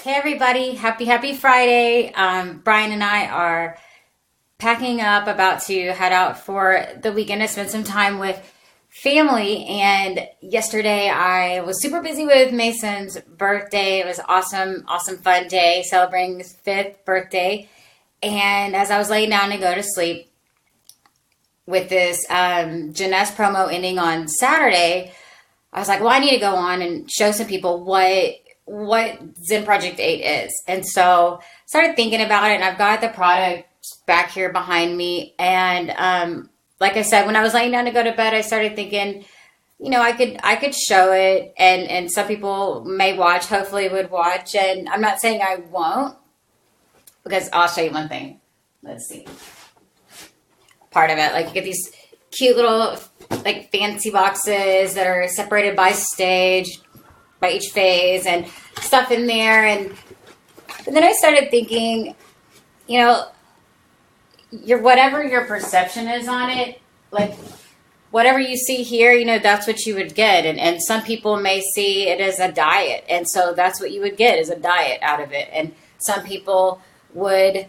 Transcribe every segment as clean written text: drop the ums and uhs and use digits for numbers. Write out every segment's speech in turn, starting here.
Hey everybody, happy Friday. Brian and I are packing up, about to head out for the weekend to spend some time with family. And yesterday I was super busy with Mason's birthday. It was awesome, fun day celebrating his 5th birthday. And as I was laying down to go to sleep with this Jeunesse promo ending on Saturday, I was like, well, I need to go on and show some people what Zen Project 8 is. And so started thinking about it, and I've got the product back here behind me. And like I said, when I was laying down to go to bed, I started thinking, I could show it, and some people may watch, hopefully would watch. And I'm not saying I won't, because I'll show you one thing. Let's see. Part of it, like you get these cute little like fancy boxes that are separated by stage, by each phase, and stuff in there. And then I started thinking, whatever your perception is on it, like whatever you see here, that's what you would get. And some people may see it as a diet, and so that's what you would get, is a diet out of it. And some people would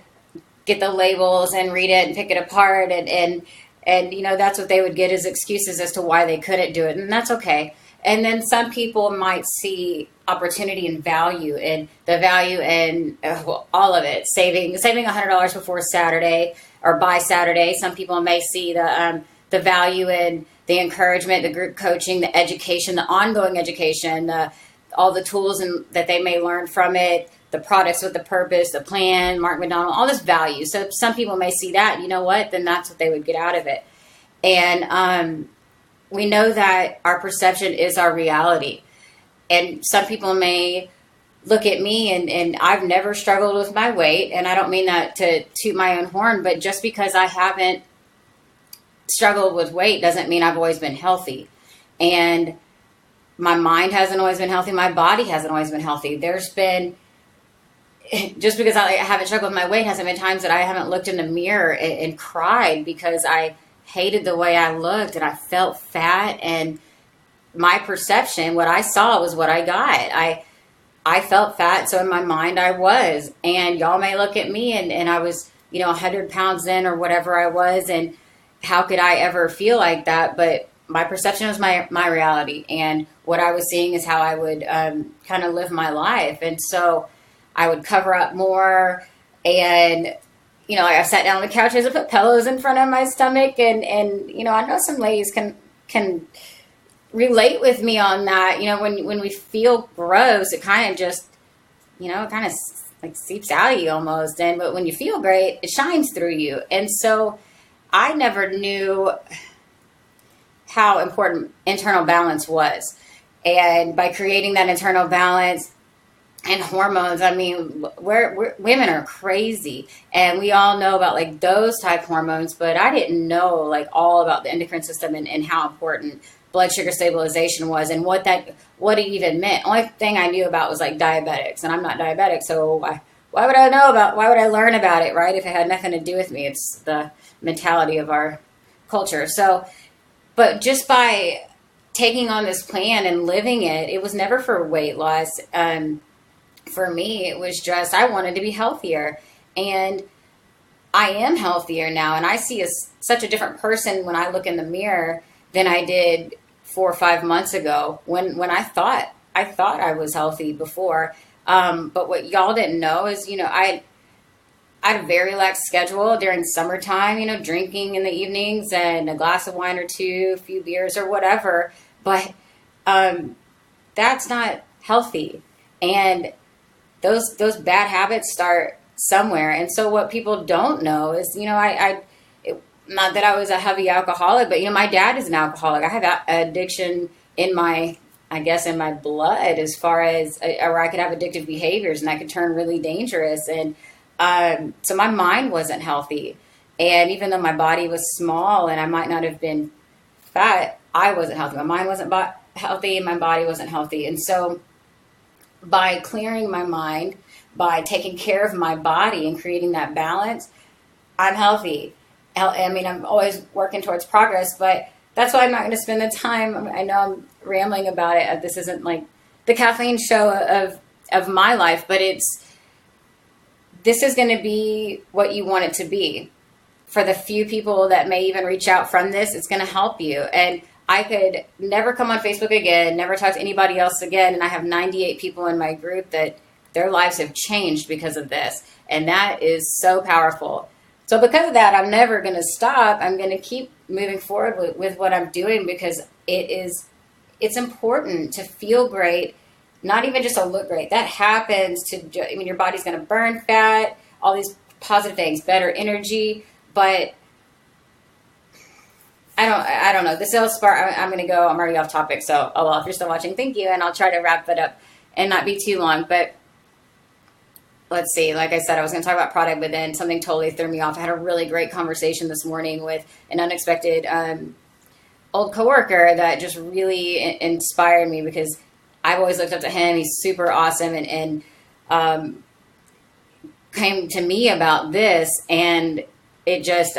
get the labels and read it and pick it apart, and that's what they would get as excuses as to why they couldn't do it, and that's okay. And then some people might see opportunity and value, and the value in all of it, saving $100 before Saturday or by Saturday. Some people may see the value in the encouragement, the group coaching, the education, the ongoing education, all the tools that they may learn from it, the products with the purpose, the plan, Mark McDonald, all this value. So some people may see that, you know what, then that's what they would get out of it. And we know that our perception is our reality. And some people may look at me, and I've never struggled with my weight. And I don't mean that to toot my own horn, but just because I haven't struggled with weight doesn't mean I've always been healthy. And my mind hasn't always been healthy. My body hasn't always been healthy. There's been, just because I haven't struggled with my weight, hasn't been times that I haven't looked in the mirror and cried because I hated the way I looked and I felt fat, and my perception, what I saw was what I got. I felt fat, so in my mind I was. And y'all may look at me and I was, 100 pounds in or whatever I was, and how could I ever feel like that? But my perception was my reality, and what I was seeing is how I would kind of live my life. And so I would cover up more, and I sat down on the couches and put pillows in front of my stomach, and I know some ladies can relate with me on that. When we feel gross, it kind of just, like seeps out of you almost. But when you feel great, it shines through you. And so I never knew how important internal balance was. And by creating that internal balance and hormones, I mean, women are crazy, and we all know about like those type hormones, but I didn't know like all about the endocrine system and how important blood sugar stabilization was, and what it even meant. Only thing I knew about was like diabetics, and I'm not diabetic, so why would I learn about it, right? If it had nothing to do with me. It's the mentality of our culture. So, but just by taking on this plan and living it, it was never for weight loss. For me, it was just, I wanted to be healthier, and I am healthier now. And I see such a different person when I look in the mirror than I did 4 or 5 months ago when I thought I was healthy before. But what y'all didn't know is, I had a very relaxed schedule during summertime, drinking in the evenings and a glass of wine or two, a few beers or whatever. But that's not healthy. And those bad habits start somewhere. And so what people don't know is, not that I was a heavy alcoholic, but, my dad is an alcoholic. I have addiction in my blood, as far as, or I could have addictive behaviors, and I could turn really dangerous. And so my mind wasn't healthy. And even though my body was small and I might not have been fat, I wasn't healthy. My mind wasn't healthy, and my body wasn't healthy. And so by clearing my mind, by taking care of my body and creating that balance, I'm healthy. I mean, I'm always working towards progress, but that's why I'm not going to spend the time. I know I'm rambling about it. This isn't like the caffeine show of of my life, but this is going to be what you want it to be. For the few people that may even reach out from this, it's going to help you. And I could never come on Facebook again, never talk to anybody else again. And I have 98 people in my group that their lives have changed because of this. And that is so powerful. So because of that, I'm never going to stop. I'm going to keep moving forward with what I'm doing, because it's important to feel great, not even just to look great. That happens your body's going to burn fat, all these positive things, better energy. But I don't know. The sales part, I'm going to go. I'm already off topic. So, if you're still watching, thank you. And I'll try to wrap it up and not be too long. But let's see. Like I said, I was going to talk about product, but then something totally threw me off. I had a really great conversation this morning with an unexpected old coworker that just really inspired me, because I've always looked up to him. He's super awesome, and came to me about this, and it just,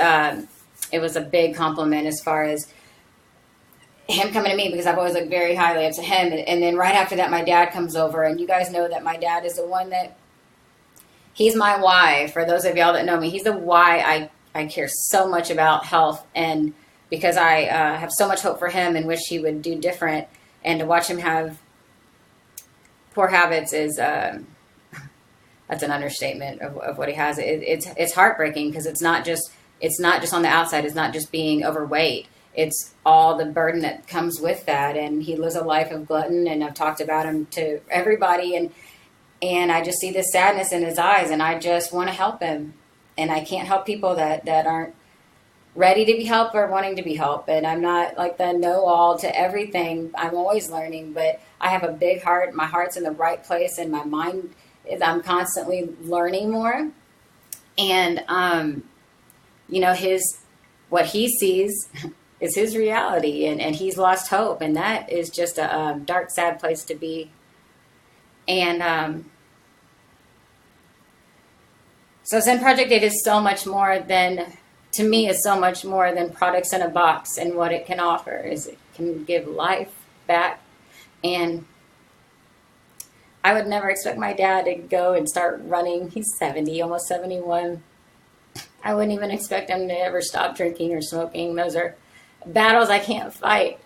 it was a big compliment as far as him coming to me, because I've always looked very highly up to him. And then right after that, my dad comes over, and you guys know that my dad is the one that, he's my why. For those of y'all that know me, he's the why I care so much about health, and because I have so much hope for him and wish he would do different. And to watch him have poor habits is, that's an understatement of what he has. It's heartbreaking, because it's not just on the outside. It's not just being overweight. It's all the burden that comes with that. And he lives a life of glutton, and I've talked about him to everybody, and I just see this sadness in his eyes, and I just want to help him. And I can't help people that aren't ready to be helped or wanting to be helped. And I'm not like the know-all to everything. I'm always learning, but I have a big heart. My heart's in the right place, and my mind, I'm constantly learning more. And, what he sees is his reality, and he's lost hope. And that is just a dark, sad place to be. And, so Zen Project, it is so much more than, to me, is so much more than products in a box. And what it can offer is it can give life back. And I would never expect my dad to go and start running. He's 70, almost 71. I wouldn't even expect him to ever stop drinking or smoking. Those are battles I can't fight.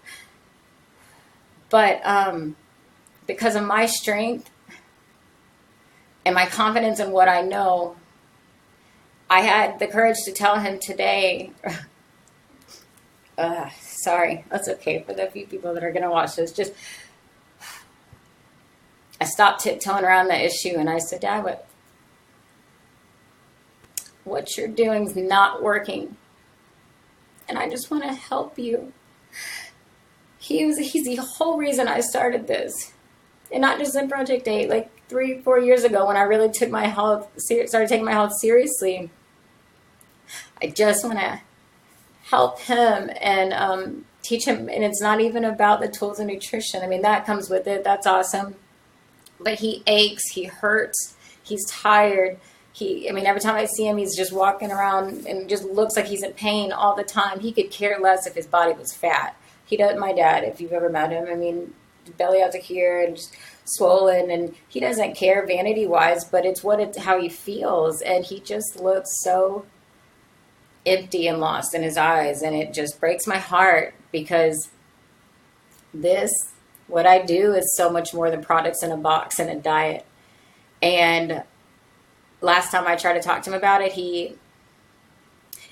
But because of my strength and my confidence in what I know, I had the courage to tell him today, sorry, that's okay for the few people that are going to watch this. Just, I stopped tiptoeing around the issue, and I said, Dad, what you're doing is not working. And I just want to help you. He's the whole reason I started this. And not just in Project 8, like 3-4 years ago, when I really took my health, started taking my health seriously. I just want to help him and teach him. And it's not even about the tools of nutrition. I mean, that comes with it. That's awesome. But he aches, he hurts, he's tired. Every time I see him, he's just walking around and just looks like he's in pain all the time. He could care less if his body was fat. He doesn't, my dad, if you've ever met him, belly out to here and just swollen, and he doesn't care vanity-wise, but it's how he feels. And he just looks so empty and lost in his eyes, and it just breaks my heart, because what I do is so much more than products in a box and a diet. And last time I tried to talk to him about it, it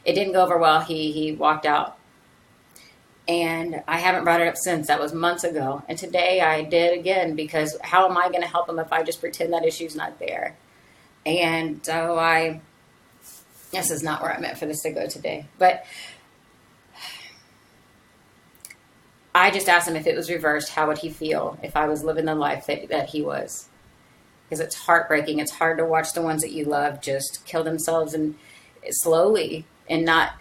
didn't go over well. He walked out. And I haven't brought it up since. That was months ago. And today I did again, because how am I going to help him if I just pretend that issue's not there? And so this is not where I meant for this to go today. But I just asked him, if it was reversed, how would he feel if I was living the life that he was? Because it's heartbreaking. It's hard to watch the ones that you love just kill themselves and slowly and not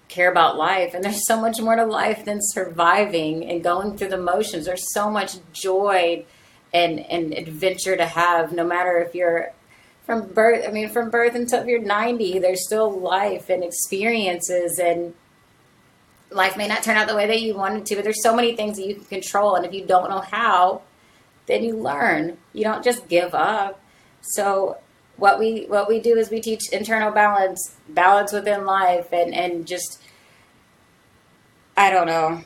care about life. And there's so much more to life than surviving and going through the motions. There's so much joy and adventure to have, no matter if you're from birth until you're 90, there's still life and experiences, and life may not turn out the way that you wanted to, but there's so many things that you can control. And if you don't know how, then you learn. You don't just give up. So what we do is we teach internal balance within life, and just, I don't know.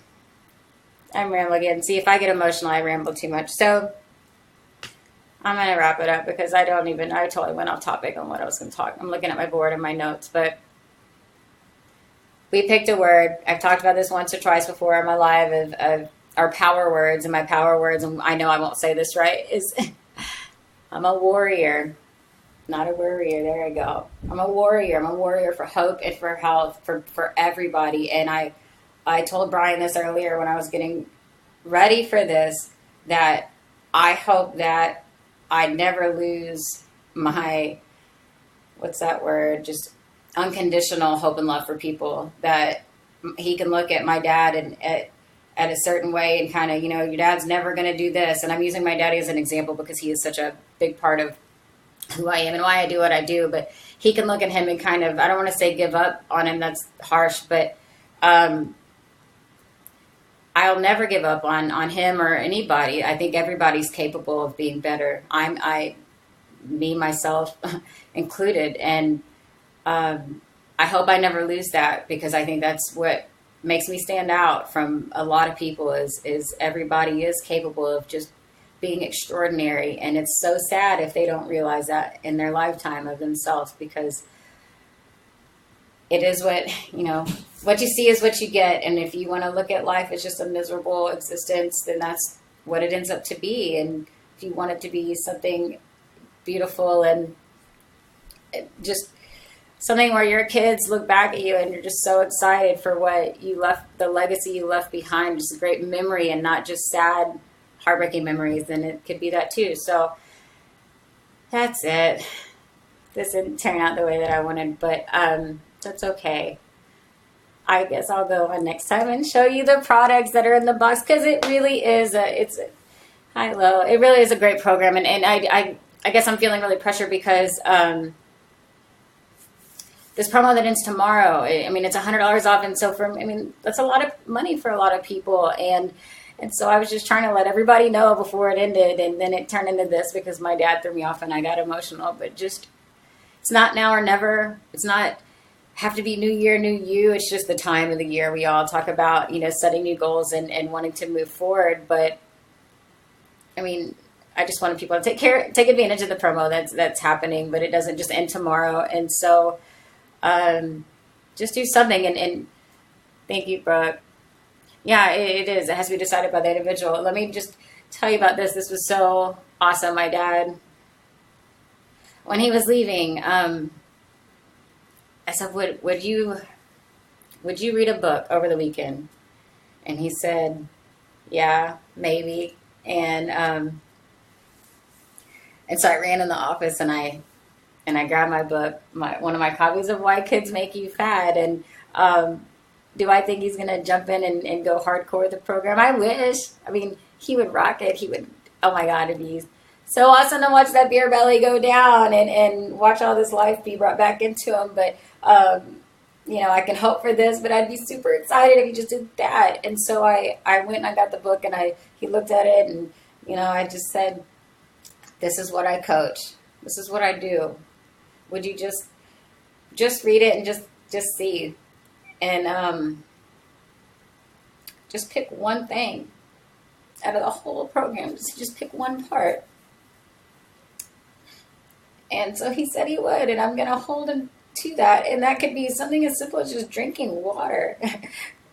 I'm rambling again. See, if I get emotional, I ramble too much. So I'm going to wrap it up because I totally went off topic on what I was going to talk. I'm looking at my board and my notes, but we picked a word. I've talked about this once or twice before on my live of our power words, and my power words, and I know I won't say this right, is I'm a warrior, not a worrier. There I go. I'm a warrior. I'm a warrior for hope and for health, for everybody. And I told Brian this earlier when I was getting ready for this, that I hope that I never lose my, what's that word? Just unconditional hope and love for people, that he can look at my dad and at a certain way and kind of, your dad's never going to do this. And I'm using my daddy as an example because he is such a big part of who I am and why I do what I do. But he can look at him and kind of, I don't want to say give up on him. That's harsh, but I'll never give up on him or anybody. I think everybody's capable of being better. Me, myself included. And I hope I never lose that, because I think that's what makes me stand out from a lot of people is everybody is capable of just being extraordinary. And it's so sad if they don't realize that in their lifetime of themselves, because it is what you see is what you get. And if you want to look at life as just a miserable existence, then that's what it ends up to be. And if you want it to be something beautiful and just something where your kids look back at you and you're just so excited for what you left, the legacy you left behind, just a great memory and not just sad, heartbreaking memories, then it could be that too. So that's it. This didn't turn out the way that I wanted, but that's okay. I guess I'll go on next time and show you the products that are in the box, because it really is it's high-low. It really is a great program, and I guess I'm feeling really pressured because this promo that ends tomorrow, I mean, it's $100 off, and so that's a lot of money for a lot of people, and so I was just trying to let everybody know before it ended, and then it turned into this because my dad threw me off and I got emotional. But just, it's not now or never. It's not have to be new year, new you. It's just the time of the year we all talk about, setting new goals and wanting to move forward. But I mean, I just wanted people to take advantage of the promo that's happening, but it doesn't just end tomorrow. And so just do something. And thank you, Brooke. Yeah, it is. It has to be decided by the individual. Let me just tell you about this. This was so awesome. My dad, when he was leaving, I said, would you read a book over the weekend? And he said, yeah, maybe. And so I ran in the office and I grabbed my book, one of my copies of Why Kids Make You Fat. And do I think he's going to jump in and go hardcore with the program? I wish. I mean, he would rock it. He would, oh my God, it'd be so awesome to watch that beer belly go down and watch all this life be brought back into him. But, I can hope for this, but I'd be super excited if he just did that. And so I went and I got the book and he looked at it and, I just said, this is what I coach. This is what I do. Would you just read it and just see? And just pick one thing out of the whole program. Just pick one part. And so he said he would, and I'm going to hold him to that. And that could be something as simple as just drinking water.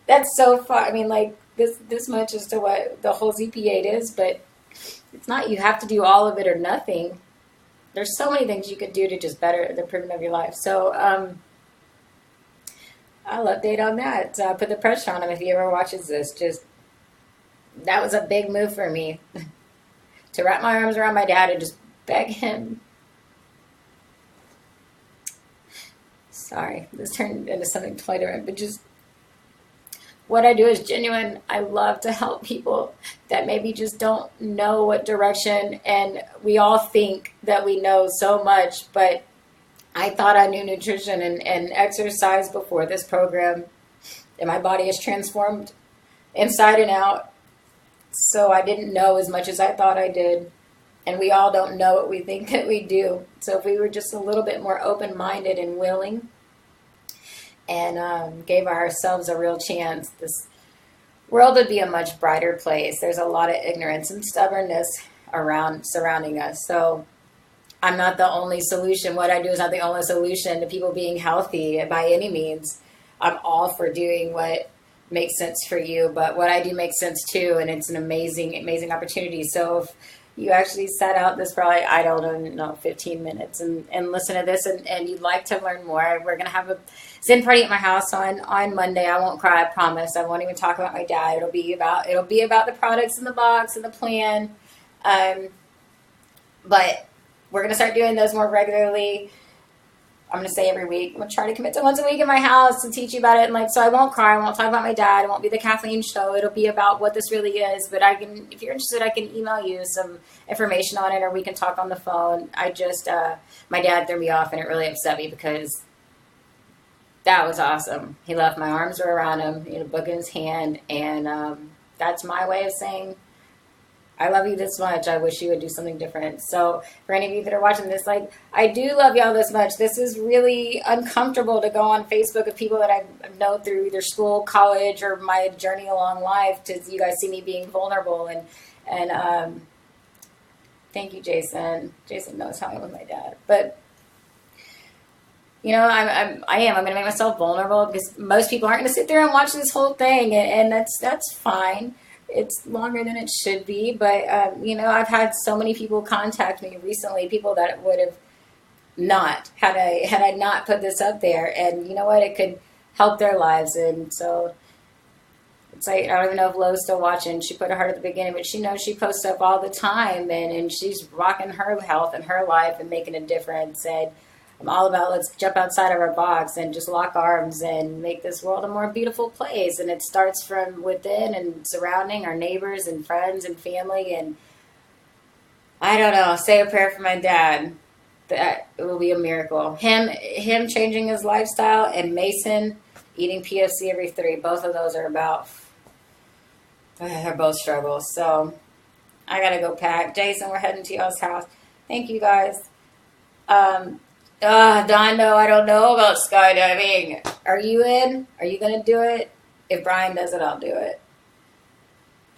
That's so far. I mean, like this much as to what the whole ZP8 is, but it's not, you have to do all of it or nothing. There's so many things you could do to just better the improvement of your life. So I'll update on that. Put the pressure on him if he ever watches this. Just, that was a big move for me. To wrap my arms around my dad and just beg him. Sorry, this turned into something totally different, but just what I do is genuine. I love to help people that maybe just don't know what direction, and we all think that we know so much, but I thought I knew nutrition and exercise before this program, and my body is transformed inside and out. So I didn't know as much as I thought I did. And we all don't know what we think that we do. So if we were just a little bit more open-minded and willing and gave ourselves a real chance, this world would be a much brighter place. There's a lot of ignorance and stubbornness around surrounding us. So I'm not the only solution. What I do is not the only solution to people being healthy by any means. I'm all for doing what makes sense for you, but what I do makes sense too, and it's an amazing, amazing opportunity. So if you actually set out this probably, I don't know, 15 minutes and listen to this and you'd like to learn more, we're going to have a Zen party at my house on Monday. I won't cry, I promise. I won't even talk about my dad. It'll be about the products in the box and the plan. But we're going to start doing those more regularly. I'm going to say every week. I'm going to try to commit to once a week in my house to teach you about it. And so I won't cry. I won't talk about my dad. It won't be the Kathleen show. It'll be about what this really is. But if you're interested, I can email you some information on it, or we can talk on the phone. My dad threw me off, and it really upset me because that was awesome. He left, my arms were around him, he had a book in his hand. And that's my way of saying, I love you this much. I wish you would do something different. So for any of you that are watching this, I do love y'all this much. This is really uncomfortable to go on Facebook with people that I know through either school, college, or my journey along life to you guys see me being vulnerable. And thank you, Jason. Jason knows how I am with my dad. But I'm going to make myself vulnerable because most people aren't going to sit there and watch this whole thing, and that's fine. It's longer than it should be, but I've had so many people contact me recently, people that would have not had I not put this up there, and you know what, it could help their lives. And so it's like, I don't even know if Lo's still watching. She put her heart at the beginning, but she knows she posts up all the time, and she's rocking her health and her life and making a difference. And I'm all about, let's jump outside of our box and just lock arms and make this world a more beautiful place. And it starts from within and surrounding our neighbors and friends and family. And I don't know, say a prayer for my dad. That it will be a miracle. Him changing his lifestyle, and Mason eating PFC every 3. Both of those are they're both struggles. So I got to go pack. Jason, we're heading to y'all's house. Thank you guys. Dondo, I don't know about skydiving. Are you in? Are you going to do it? If Brian does it, I'll do it.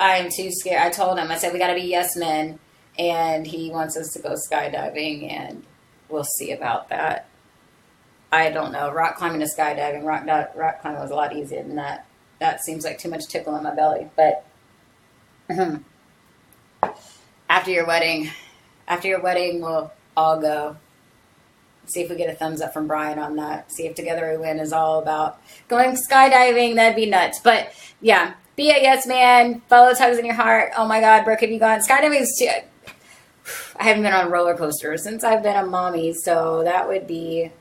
I am too scared. I told him, I said, we got to be yes men. And he wants us to go skydiving, and we'll see about that. I don't know. Rock climbing to skydiving. Rock climbing was a lot easier than that. That seems like too much tickle in my belly. But after your wedding, we'll all go. See if we get a thumbs up from Brian on that. See if Together We Win is all about going skydiving. That'd be nuts. But yeah, be a yes man. Follow Tugs in your heart. Oh my God, Brooke, have you gone skydiving? I haven't been on a roller coaster since I've been a mommy, so that would be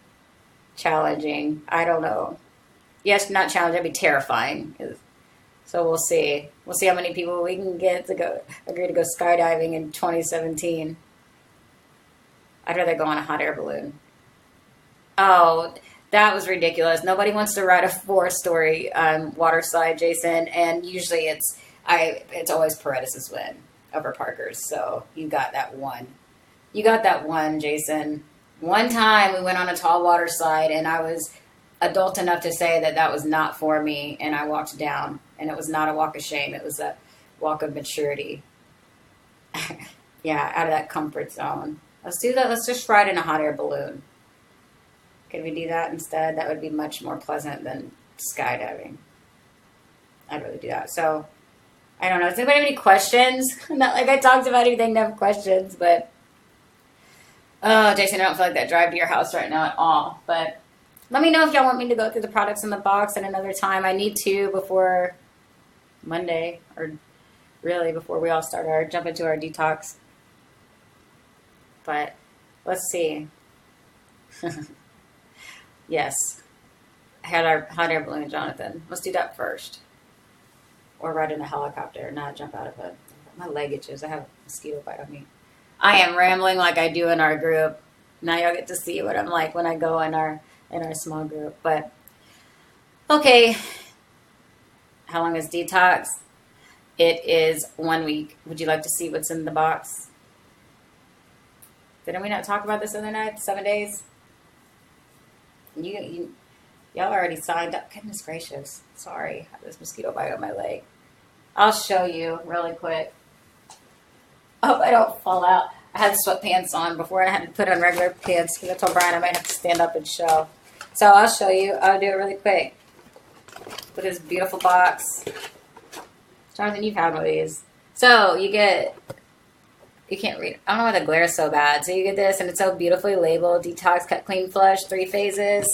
challenging. I don't know. Yes, not challenging. That'd be terrifying. So we'll see. We'll see how many people we can get to agree to go skydiving in 2017. I'd rather go on a hot air balloon. Oh, that was ridiculous. Nobody wants to ride a 4-story water slide, Jason. And usually it's always Paredes' win over Parker's. So you got that one. You got that one, Jason. One time we went on a tall water slide, and I was adult enough to say that was not for me. And I walked down, and it was not a walk of shame. It was a walk of maturity. Yeah, out of that comfort zone. Let's do that. Let's just ride in a hot air balloon. Could we do that instead? That would be much more pleasant than skydiving. I'd really do that. So, I don't know. Does anybody have any questions? Not like I talked about anything, no questions, but oh, Jason, I don't feel like that drive to your house right now at all. But let me know if y'all want me to go through the products in the box at another time. I need to before Monday, or really before we all jump into our detox. But let's see. Yes. I had our hot air balloon, Jonathan. Let's do that first. Or ride in a helicopter. Not jump out of it. My leg itches. I have a mosquito bite on me. I am rambling like I do in our group. Now y'all get to see what I'm like when I go in our small group. But okay. How long is detox? It is 1 week. Would you like to see what's in the box? Didn't we not talk about this the other night? 7 days? Y'all already signed up. Goodness gracious. Sorry. I have this mosquito bite on my leg. I'll show you really quick. I hope I don't fall out. I had sweatpants on before. I had to put on regular pants because I told Brian I might have to stand up and show. So I'll show you. I'll do it really quick. With this beautiful box. Jonathan, you've had one of these. So you get, you can't read. I don't know why the glare is so bad. So you get this, and it's so beautifully labeled: detox, cut, clean, flush, 3 phases.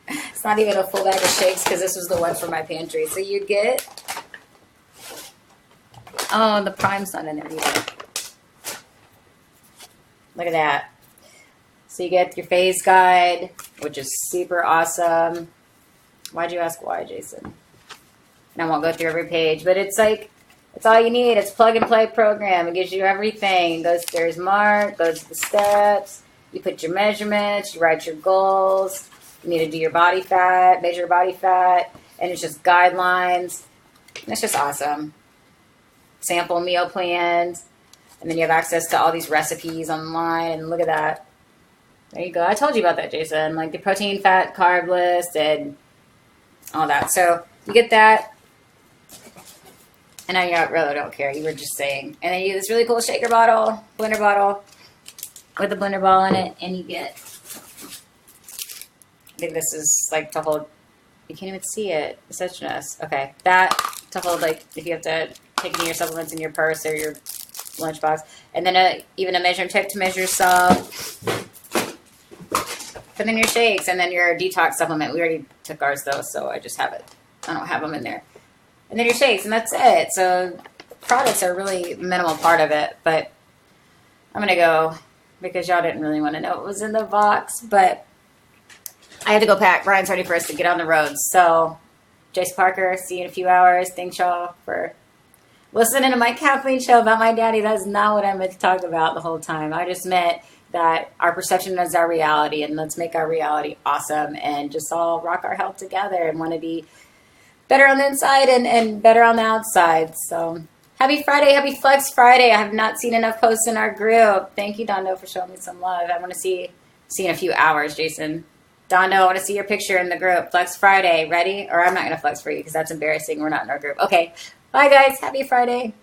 It's not even a full bag of shakes because this was the one for my pantry. So you get, oh, the Prime's not in there either. Look at that. So you get your phase guide, which is super awesome. Why'd you ask why, Jason? And I won't go through every page, but it's like, it's all you need. It's plug and play program. It gives you everything. It goes, there's Mark, goes to the steps. You put your measurements, you write your goals. You need to do your body fat, measure your body fat, and it's just guidelines. And it's just awesome. Sample meal plans, and then you have access to all these recipes online, and look at that. There you go. I told you about that, Jason. Like the protein, fat, carb list, and all that. So you get that. And now you really don't care. You were just saying. And then you get this really cool shaker bottle, blender bottle, with a blender ball in it. And you get, I think this is like to hold, you can't even see it. It's such a mess. Okay. That to hold, like, if you have to take any of your supplements in your purse or your lunchbox. And then even a measuring tape to measure salt. Put in your shakes and then your detox supplement. We already took ours though, so I just have it. I don't have them in there. And then your shakes, and that's it. So products are really minimal part of it, but I'm going to go because y'all didn't really want to know what was in the box, but I had to go pack. Brian's ready for us to get on the road. So Jace Parker, see you in a few hours. Thanks y'all for listening to my caffeine show about my daddy. That's not what I meant to talk about the whole time. I just meant that our perception is our reality, and let's make our reality awesome and just all rock our health together and want to be better on the inside and better on the outside. So happy Friday. Happy Flex Friday. I have not seen enough posts in our group. Thank you, Dondo, for showing me some love. I want to see in a few hours, Jason. Dondo, I want to see your picture in the group. Flex Friday. Ready? Or I'm not going to flex for you because that's embarrassing. We're not in our group. Okay. Bye, guys. Happy Friday.